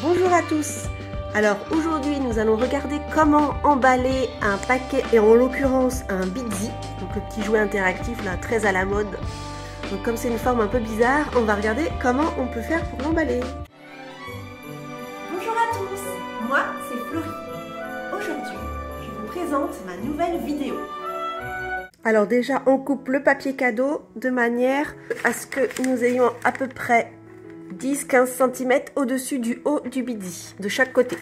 Bonjour à tous. Alors aujourd'hui nous allons regarder comment emballer un paquet et en l'occurrence un Bitzee, donc le petit jouet interactif là très à la mode. Donc comme c'est une forme un peu bizarre, on va regarder comment on peut faire pour l'emballer. Bonjour à tous, moi c'est Florie. Aujourd'hui je vous présente ma nouvelle vidéo. Alors déjà on coupe le papier cadeau de manière à ce que nous ayons à peu près 10-15 cm au-dessus du haut du Bitzee, de chaque côté,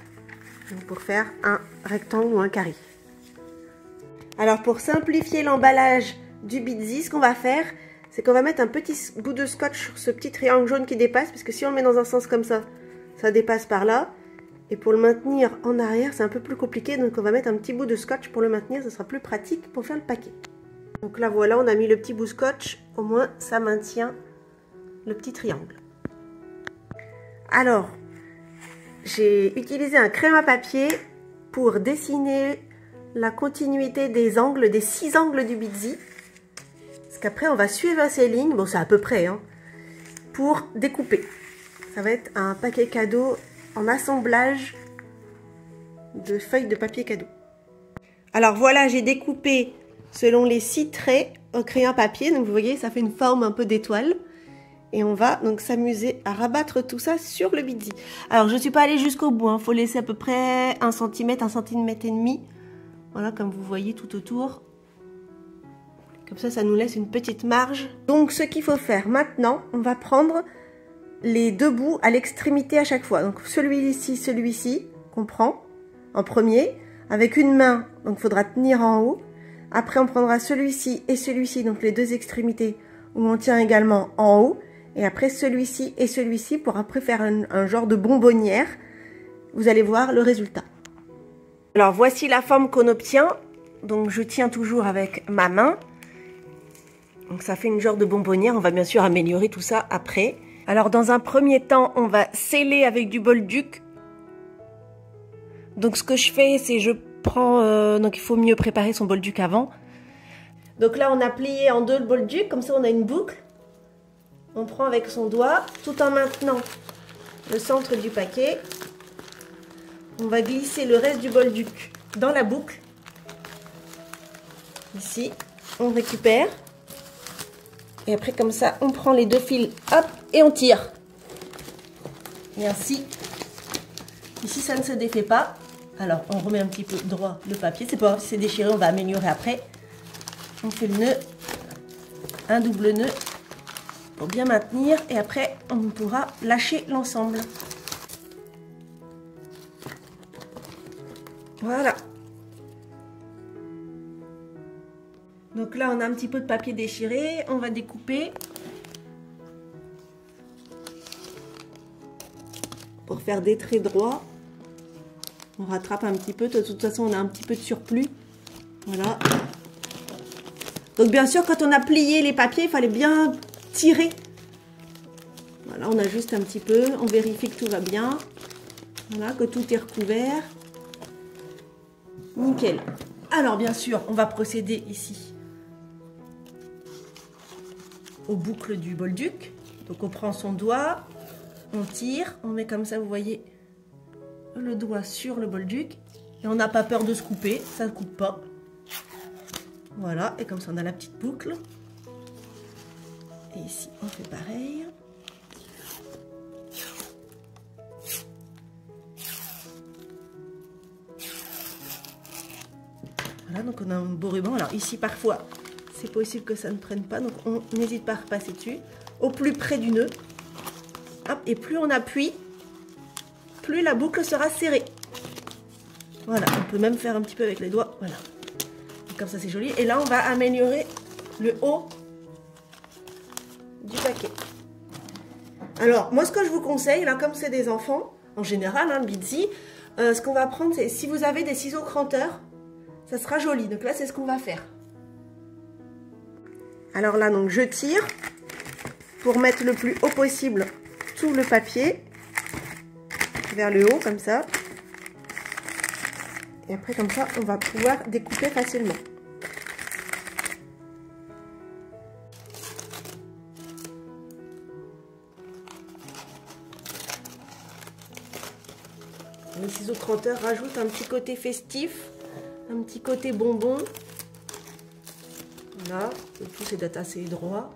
donc pour faire un rectangle ou un carré. Alors pour simplifier l'emballage du Bitzee, ce qu'on va faire, c'est qu'on va mettre un petit bout de scotch sur ce petit triangle jaune qui dépasse, parce que si on le met dans un sens comme ça, ça dépasse par là, et pour le maintenir en arrière, c'est un peu plus compliqué, donc on va mettre un petit bout de scotch pour le maintenir, ce sera plus pratique pour faire le paquet. Donc là voilà, on a mis le petit bout de scotch, au moins ça maintient le petit triangle. Alors, j'ai utilisé un crayon à papier pour dessiner la continuité des angles, des 6 angles du Bitzee. Parce qu'après, on va suivre ces lignes, bon c'est à peu près, hein, pour découper. Ça va être un paquet cadeau en assemblage de feuilles de papier cadeau. Alors voilà, j'ai découpé selon les 6 traits au crayon à papier. Donc vous voyez, ça fait une forme un peu d'étoile. Et on va donc s'amuser à rabattre tout ça sur le Bitzee. Alors je ne suis pas allée jusqu'au bout, il faut laisser à peu près 1 cm, 1 cm et demi. Voilà, comme vous voyez tout autour. Comme ça nous laisse une petite marge. Donc ce qu'il faut faire maintenant, on va prendre les deux bouts à l'extrémité à chaque fois. Donc celui-ci qu'on prend en premier, avec une main, donc il faudra tenir en haut. Après on prendra celui-ci et celui-ci, donc les deux extrémités, où on tient également en haut. Et après celui-ci et celui-ci pour après faire un genre de bonbonnière. Vous allez voir le résultat. Alors voici la forme qu'on obtient. Donc je tiens toujours avec ma main. Donc ça fait une genre de bonbonnière. On va bien sûr améliorer tout ça après. Alors dans un premier temps, on va sceller avec du bolduc. Donc ce que je fais, c'est je prends... donc il faut mieux préparer son bolduc avant. Donc là on a plié en deux le bolduc. Comme ça on a une boucle. On prend avec son doigt, tout en maintenant le centre du paquet. On va glisser le reste du bolduc dans la boucle. Ici, on récupère. Et après, comme ça, on prend les deux fils, hop, et on tire. Et ainsi, ici, ça ne se défait pas. Alors, on remet un petit peu droit le papier. C'est pas grave si c'est déchiré, on va améliorer après. On fait le nœud, un double nœud. Pour bien maintenir et après on pourra lâcher l'ensemble. Voilà. Donc là on a un petit peu de papier déchiré, on va découper pour faire des traits droits. On rattrape un petit peu, de toute façon on a un petit peu de surplus. Voilà. Donc bien sûr quand on a plié les papiers, il fallait bien tirer. Voilà, on ajuste un petit peu, on vérifie que tout va bien. Voilà, que tout est recouvert. Nickel. Alors bien sûr, on va procéder ici aux boucles du bolduc. Donc on prend son doigt, on tire, on met comme ça, vous voyez, le doigt sur le bolduc. Et on n'a pas peur de se couper, ça ne coupe pas. Voilà, et comme ça on a la petite boucle. Et ici, on fait pareil. Voilà, donc on a un beau ruban. Alors ici, parfois, c'est possible que ça ne prenne pas. Donc on n'hésite pas à repasser dessus. Au plus près du nœud. Hop, et plus on appuie, plus la boucle sera serrée. Voilà, on peut même faire un petit peu avec les doigts. Voilà. Donc, comme ça, c'est joli. Et là, on va améliorer le haut du paquet. Alors, moi, ce que je vous conseille, là, comme c'est des enfants, en général, hein, Bitzee, ce qu'on va prendre, c'est si vous avez des ciseaux cranteurs, ça sera joli. Donc là, c'est ce qu'on va faire. Alors là, donc, je tire pour mettre le plus haut possible tout le papier vers le haut, comme ça. Et après, comme ça, on va pouvoir découper facilement. Les ciseaux cranteurs rajoutent un petit côté festif, un petit côté bonbon. Voilà, le tout c'est d'être assez droit.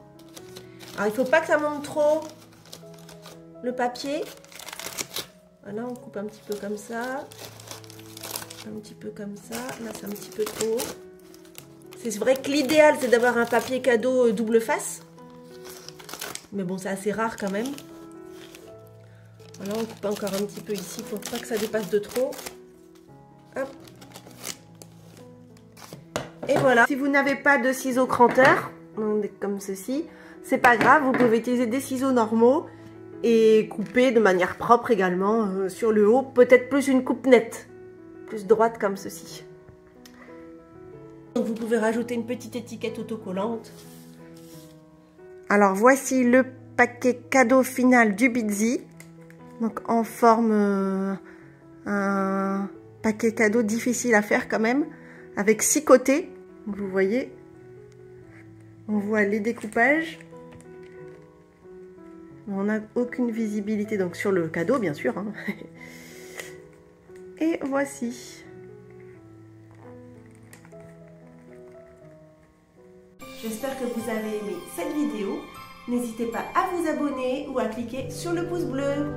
Alors il ne faut pas que ça monte trop le papier. Voilà, on coupe un petit peu comme ça. Un petit peu comme ça. Là c'est un petit peu trop. C'est vrai que l'idéal c'est d'avoir un papier cadeau double face. Mais bon, c'est assez rare quand même. Voilà, on coupe encore un petit peu ici pour pas que ça dépasse de trop. Hop. Et voilà. Si vous n'avez pas de ciseaux cranteurs, comme ceci, c'est pas grave, vous pouvez utiliser des ciseaux normaux et couper de manière propre également sur le haut. Peut-être plus une coupe nette, plus droite comme ceci. Donc vous pouvez rajouter une petite étiquette autocollante. Alors voici le paquet cadeau final du Bitzee. Donc en forme un paquet cadeau difficile à faire quand même, avec 6 côtés. Vous voyez, on voit les découpages. On n'a aucune visibilité donc sur le cadeau bien sûr. Hein. Et voici. J'espère que vous avez aimé cette vidéo. N'hésitez pas à vous abonner ou à cliquer sur le pouce bleu.